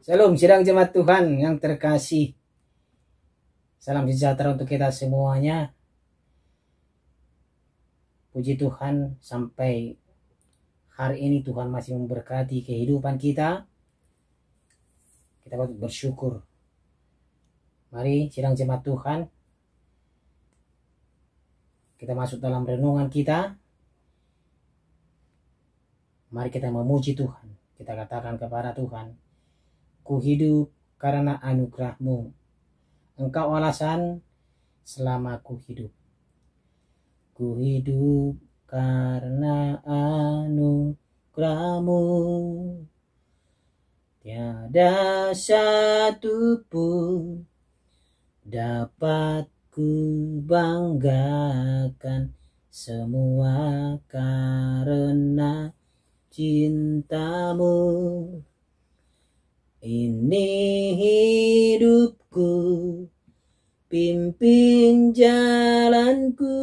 Shalom, sidang jemaat Tuhan yang terkasih. Salam sejahtera untuk kita semuanya. Puji Tuhan, sampai hari ini Tuhan masih memberkati kehidupan kita. Kita patut bersyukur. Mari sidang jemaat Tuhan, kita masuk dalam renungan kita. Mari kita memuji Tuhan. Kita katakan kepada Tuhan, ku hidup karena anugerah-Mu. Engkau alasan selama ku hidup. Ku hidup karena anugerah-Mu. Tiada satu pun dapat ku banggakan, semua karena cinta-Mu. Ini hidupku, pimpin jalanku,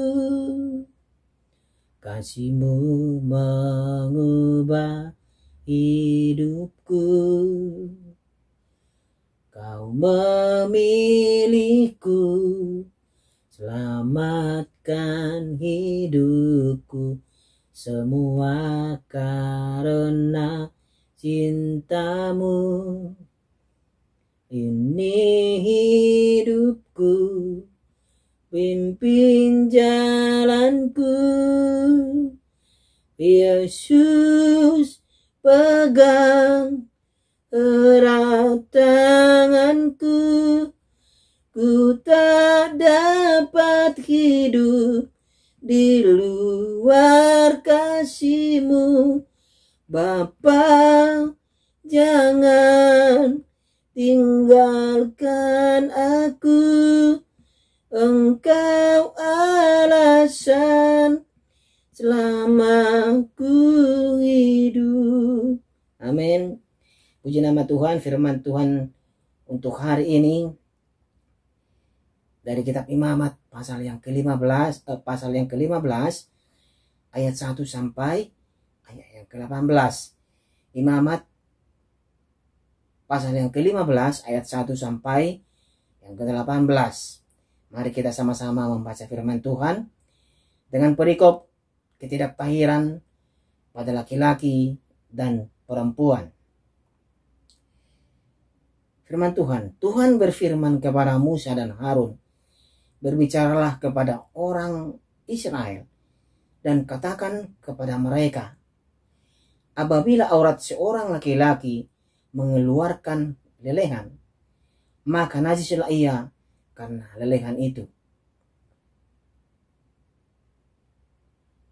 kasih-Mu mengubah hidupku. Kau memilihku, selamatkan hidupku, semua karena cinta-Mu. Ini hidupku, pimpin jalanku. Yesus, pegang erat tanganku. Ku tak dapat hidup di luar kasih-Mu. Bapa, jangan tinggalkan aku. Engkau alasan selama ku hidup. Amin. Puji nama Tuhan. Firman Tuhan untuk hari ini dari kitab Imamat pasal yang ke-15 ayat 1 sampai ayat yang ke-18. Imamat pasal yang ke-15 ayat 1 sampai yang ke-18. Mari kita sama-sama membaca firman Tuhan dengan perikop ketidaktahiran pada laki-laki dan perempuan. Firman Tuhan, Tuhan berfirman kepada Musa dan Harun, berbicaralah kepada orang Israel dan katakan kepada mereka, apabila aurat seorang laki-laki mengeluarkan lelehan, maka najislah ia karena lelehan itu.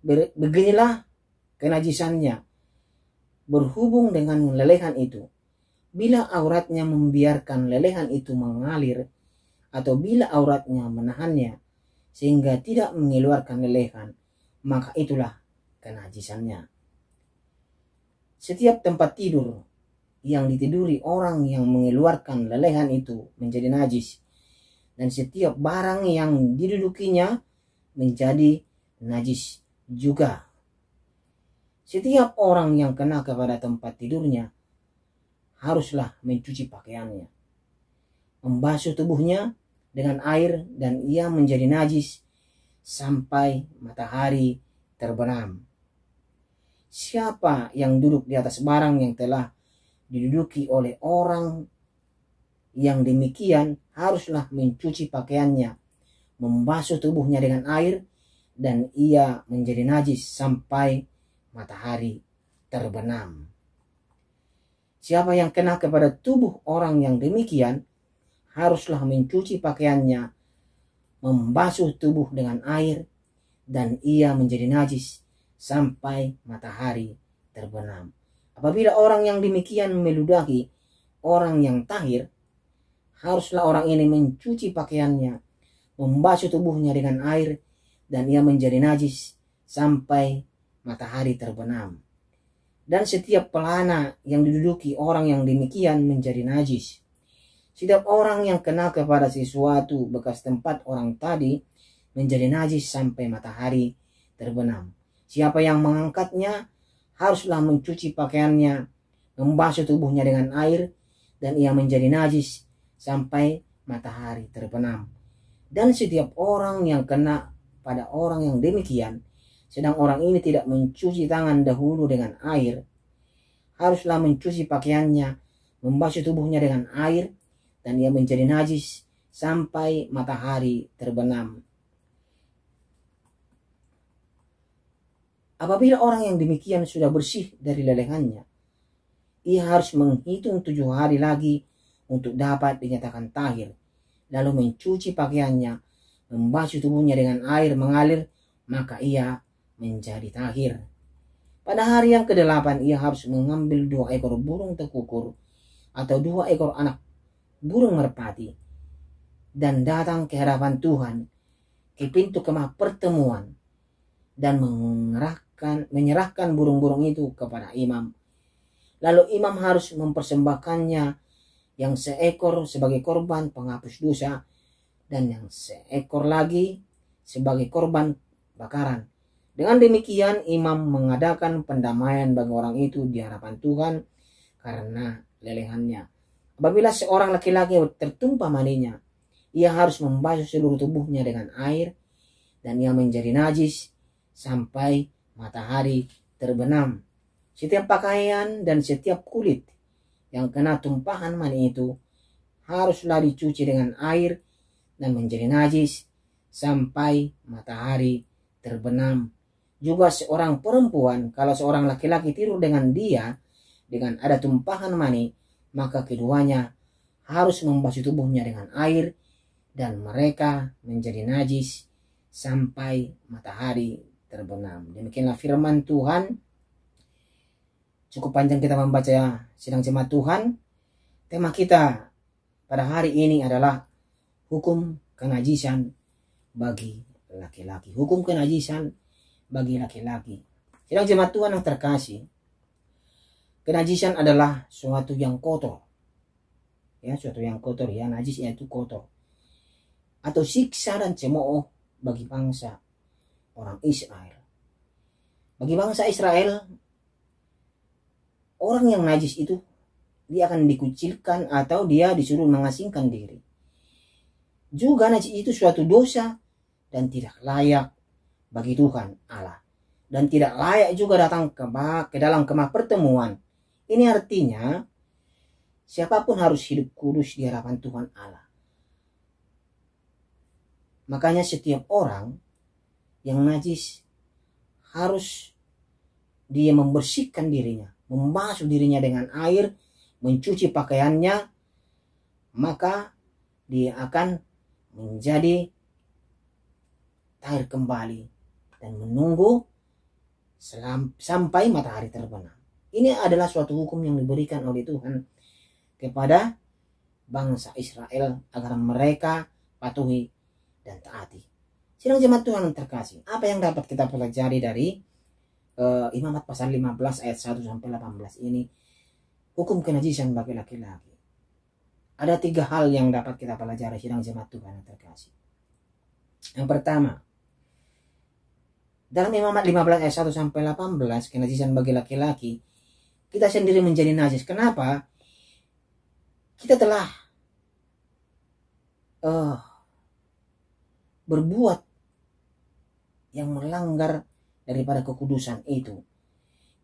Beginilah kenajisannya berhubung dengan lelehan itu. Bila auratnya membiarkan lelehan itu mengalir, atau bila auratnya menahannya sehingga tidak mengeluarkan lelehan, maka itulah kenajisannya. Setiap tempat tidur yang ditiduri orang yang mengeluarkan lelehan itu menjadi najis, dan setiap barang yang didudukinya menjadi najis juga. Setiap orang yang kena kepada tempat tidurnya haruslah mencuci pakaiannya, membasuh tubuhnya dengan air, dan ia menjadi najis sampai matahari terbenam. Siapa yang duduk di atas barang yang telah diduduki oleh orang yang demikian haruslah mencuci pakaiannya, membasuh tubuhnya dengan air, dan ia menjadi najis sampai matahari terbenam. Siapa yang kena kepada tubuh orang yang demikian haruslah mencuci pakaiannya, membasuh tubuh dengan air, dan ia menjadi najis sampai matahari terbenam. Apabila orang yang demikian meludahi orang yang tahir, haruslah orang ini mencuci pakaiannya, membasuh tubuhnya dengan air, dan ia menjadi najis sampai matahari terbenam. Dan setiap pelana yang diduduki orang yang demikian menjadi najis. Setiap orang yang kena kepada sesuatu bekas tempat orang tadi menjadi najis sampai matahari terbenam. Siapa yang mengangkatnya haruslah mencuci pakaiannya, membasuh tubuhnya dengan air, dan ia menjadi najis sampai matahari terbenam. Dan setiap orang yang kena pada orang yang demikian, sedang orang ini tidak mencuci tangan dahulu dengan air, haruslah mencuci pakaiannya, membasuh tubuhnya dengan air, dan ia menjadi najis sampai matahari terbenam. Apabila orang yang demikian sudah bersih dari lelehannya, ia harus menghitung 7 hari lagi untuk dapat dinyatakan tahir, lalu mencuci pakaiannya, membasuh tubuhnya dengan air mengalir, maka ia menjadi tahir. Pada hari yang ke-8 ia harus mengambil 2 ekor burung tekukur atau 2 ekor anak burung merpati dan datang ke hadapan Tuhan ke pintu kemah pertemuan dan menyerahkan burung-burung itu kepada imam. Lalu imam harus mempersembahkannya yang seekor sebagai korban penghapus dosa dan yang seekor lagi sebagai korban bakaran. Dengan demikian imam mengadakan pendamaian bagi orang itu di hadapan Tuhan karena lelehannya. Apabila seorang laki-laki tertumpah maninya, ia harus membasuh seluruh tubuhnya dengan air dan ia menjadi najis sampai matahari terbenam. Setiap pakaian dan setiap kulit yang kena tumpahan mani itu haruslah dicuci dengan air dan menjadi najis sampai matahari terbenam. Juga seorang perempuan, kalau seorang laki-laki tidur dengan dia dengan ada tumpahan mani, maka keduanya harus membasuh tubuhnya dengan air dan mereka menjadi najis sampai matahari terbenam. Demikianlah firman Tuhan. Cukup panjang kita membaca sidang jemaat Tuhan. Tema kita pada hari ini adalah hukum kenajisan bagi laki-laki. Hukum kenajisan bagi laki-laki. Sidang jemaat Tuhan yang terkasih, kenajisan adalah suatu yang kotor. Ya, suatu yang kotor, ya, najis yaitu kotor. Atau siksa dan cemooh bagi bangsa orang Israel. Bagi bangsa Israel, orang yang najis itu dia akan dikucilkan atau dia disuruh mengasingkan diri. Juga najis itu suatu dosa dan tidak layak bagi Tuhan Allah. Dan tidak layak juga datang ke dalam kemah pertemuan. Ini artinya siapapun harus hidup kudus di hadapan Tuhan Allah. Makanya setiap orang yang najis harus dia membersihkan dirinya, membasuh dirinya dengan air, mencuci pakaiannya, maka dia akan menjadi tahir kembali dan menunggu sampai matahari terbenam. Ini adalah suatu hukum yang diberikan oleh Tuhan kepada bangsa Israel agar mereka patuhi dan taati. Sidang jemaat Tuhan yang terkasih, apa yang dapat kita pelajari dari Imamat pasal 15 ayat 1 sampai 18 ini? Hukum kenajisan bagi laki-laki. Ada 3 hal yang dapat kita pelajari sidang jemaat Tuhan yang terkasih. Yang pertama, dalam Imamat 15 ayat 1 sampai 18, kenajisan bagi laki-laki, kita sendiri menjadi najis. Kenapa? Kita telah berbuat yang melanggar daripada kekudusan itu.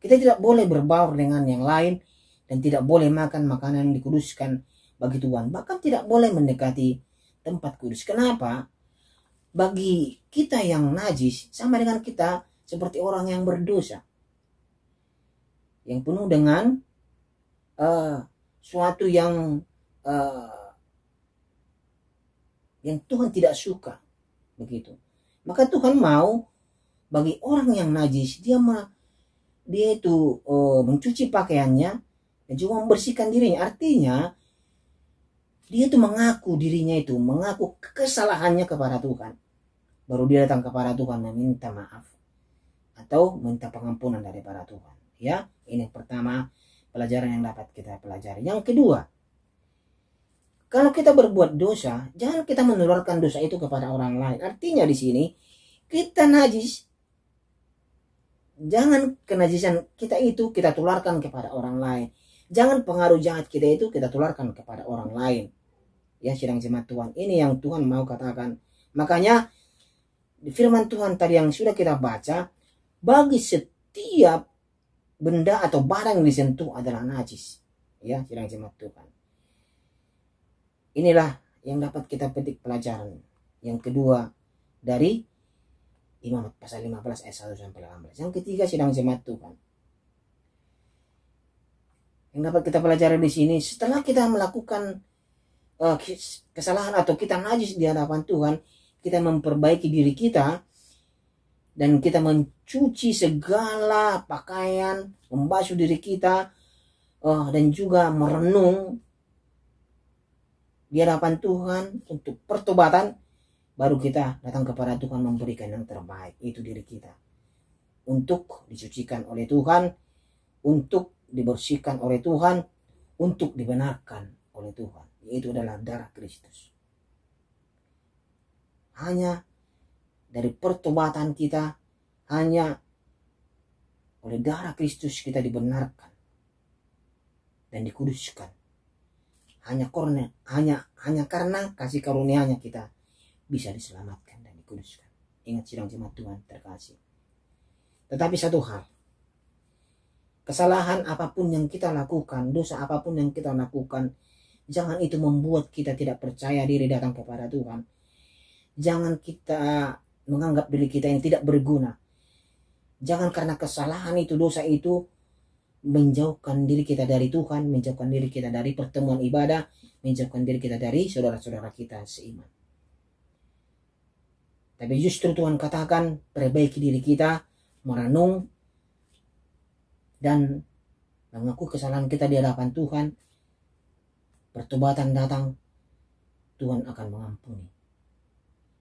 Kita tidak boleh berbaur dengan yang lain dan tidak boleh makan makanan yang dikuduskan bagi Tuhan. Bahkan tidak boleh mendekati tempat kudus. Kenapa? Bagi kita yang najis sama dengan kita seperti orang yang berdosa, yang penuh dengan suatu yang Tuhan tidak suka, begitu. Maka Tuhan mau bagi orang yang najis dia itu mencuci pakaiannya dan juga membersihkan dirinya. Artinya dia itu mengaku dirinya itu, mengaku kesalahannya kepada Tuhan. Baru dia datang kepada Tuhan meminta maaf atau minta pengampunan daripada Tuhan. Ya, ini yang pertama pelajaran yang dapat kita pelajari. Yang kedua, kalau kita berbuat dosa, jangan kita menularkan dosa itu kepada orang lain. Artinya di sini kita najis, jangan kenajisan kita itu kita tularkan kepada orang lain. Jangan pengaruh jahat kita itu kita tularkan kepada orang lain. Ya, sidang jemaat Tuhan, ini yang Tuhan mau katakan. Makanya di firman Tuhan tadi yang sudah kita baca, bagi setiap benda atau barang yang disentuh adalah najis. Ya, sidang jemaat Tuhan. Inilah yang dapat kita petik pelajaran. Yang kedua dari Imamat pasal 15 ayat 1 sampai 18. Yang ketiga, sidang jemaat Tuhan, yang dapat kita pelajari di sini, setelah kita melakukan kesalahan atau kita najis di hadapan Tuhan, kita memperbaiki diri kita dan kita mencuci segala pakaian, membasuh diri kita, dan juga merenung di hadapan Tuhan untuk pertobatan, baru kita datang kepada Tuhan memberikan yang terbaik, itu diri kita, untuk disucikan oleh Tuhan, untuk dibersihkan oleh Tuhan, untuk dibenarkan oleh Tuhan, yaitu adalah darah Kristus. Hanya dari pertobatan kita, hanya oleh darah Kristus kita dibenarkan dan dikuduskan. Hanya karena kasih karunia-Nya kita bisa diselamatkan dan dikuduskan. Ingat sidang jemaat Tuhan terkasih. Tetapi satu hal, kesalahan apapun yang kita lakukan, dosa apapun yang kita lakukan, jangan itu membuat kita tidak percaya diri datang kepada Tuhan. Jangan kita menganggap diri kita yang tidak berguna. Jangan karena kesalahan itu, dosa itu, menjauhkan diri kita dari Tuhan, menjauhkan diri kita dari pertemuan ibadah, menjauhkan diri kita dari saudara-saudara kita seiman. Tapi justru Tuhan katakan, perbaiki diri kita, merenung, dan mengaku kesalahan kita di hadapan Tuhan. Pertobatan datang, Tuhan akan mengampuni.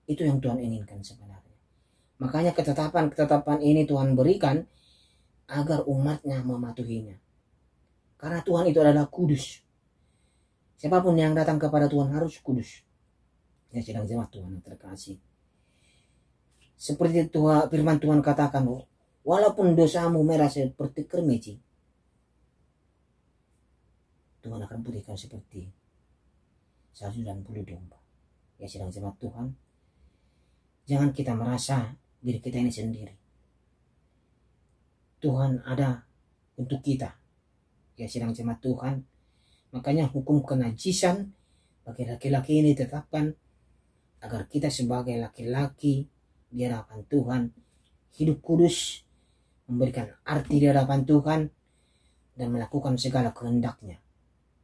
Itu yang Tuhan inginkan sebenarnya. Makanya ketetapan ini Tuhan berikan agar umatnya mematuhinya. Karena Tuhan itu adalah kudus. Siapapun yang datang kepada Tuhan harus kudus. Ya, sidang jemaat Tuhan yang terkasih. Seperti firman Tuhan katakan, walaupun dosamu merah seperti kermeci, Tuhan akan putihkan seperti salju dan bulu domba. Ya, sidang jemaat Tuhan, jangan kita merasa diri kita ini sendiri. Tuhan ada untuk kita. Ya, sidang jemaat Tuhan, makanya hukum kenajisan bagi laki-laki ini ditetapkan agar kita sebagai laki-laki di hadapan Tuhan hidup kudus, memberikan arti di hadapan Tuhan, dan melakukan segala kehendak-Nya.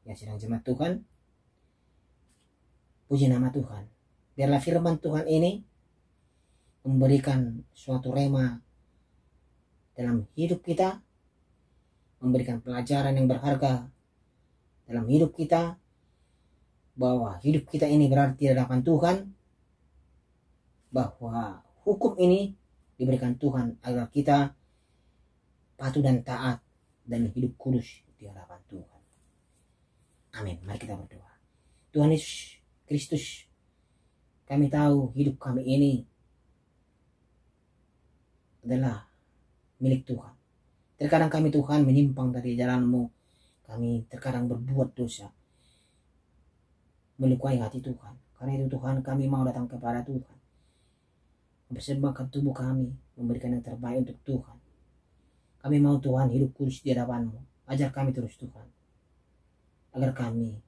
Ya, sidang jemaat Tuhan, puji nama Tuhan. Biarlah firman Tuhan ini memberikan suatu rema dalam hidup kita, memberikan pelajaran yang berharga dalam hidup kita, bahwa hidup kita ini berarti di hadapan Tuhan, bahwa hukum ini diberikan Tuhan agar kita patuh dan taat dan hidup kudus di hadapan Tuhan. Amin. Mari kita berdoa. Tuhan Yesus Kristus, kami tahu hidup kami ini adalah milik Tuhan. Terkadang kami Tuhan menyimpang dari jalan-Mu. Kami terkadang berbuat dosa, melukai hati Tuhan. Karena itu Tuhan, kami mau datang kepada Tuhan, mempersembahkan tubuh kami, memberikan yang terbaik untuk Tuhan. Kami mau Tuhan hidup kudus di hadapan-Mu. Ajar kami terus Tuhan, agar kami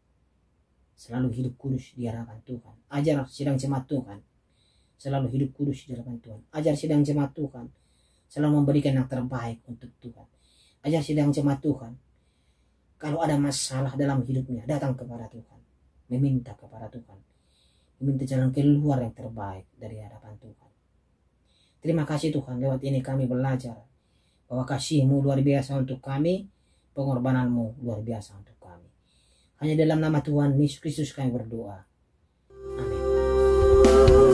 selalu hidup kudus di hadapan Tuhan. Ajar sidang jemaat Tuhan selalu hidup kudus di hadapan Tuhan. Ajar sidang jemaat Tuhan selalu memberikan yang terbaik untuk Tuhan. Ajar sidang jemaat Tuhan, kalau ada masalah dalam hidupnya, datang kepada Tuhan, meminta kepada Tuhan, meminta jalan keluar yang terbaik dari hadapan Tuhan. Terima kasih Tuhan, lewat ini kami belajar bahwa kasih-Mu luar biasa untuk kami, pengorbanan-Mu luar biasa untuk kami. Hanya dalam nama Tuhan Yesus Kristus kami berdoa. Amin.